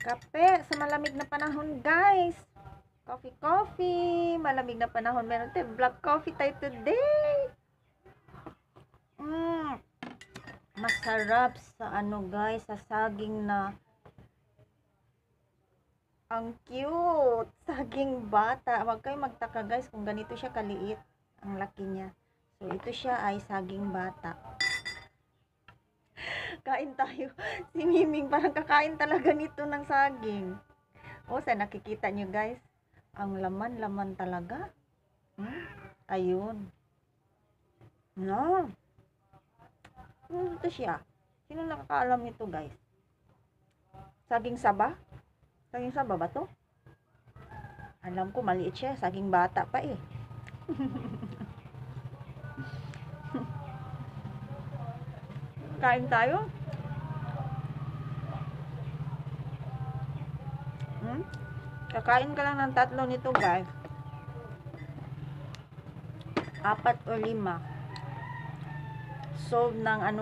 Kape sa malamig na panahon, guys. Coffee. Malamig na panahon. Meron tayo black coffee tayo today. Masarap sa ano, guys, sa saging na ang cute. Saging bata. Huwag kayo magtaka, guys, kung ganito siya kaliit. Ang laki niya. So, ito siya ay saging bata. Kain tayo. Si Miming parang kakain talaga nito ng saging. O, sa nakikita nyo, guys. Ang laman talaga. Ayun. No. Ito siya. Sino nakakaalam nito, guys? Saging saba? Saging saba ba to? Alam ko, maliit siya. Saging bata pa eh. Kain tayo. Kakain ka lang ng 3 nito, guys. 4 o 5. Solve ng ano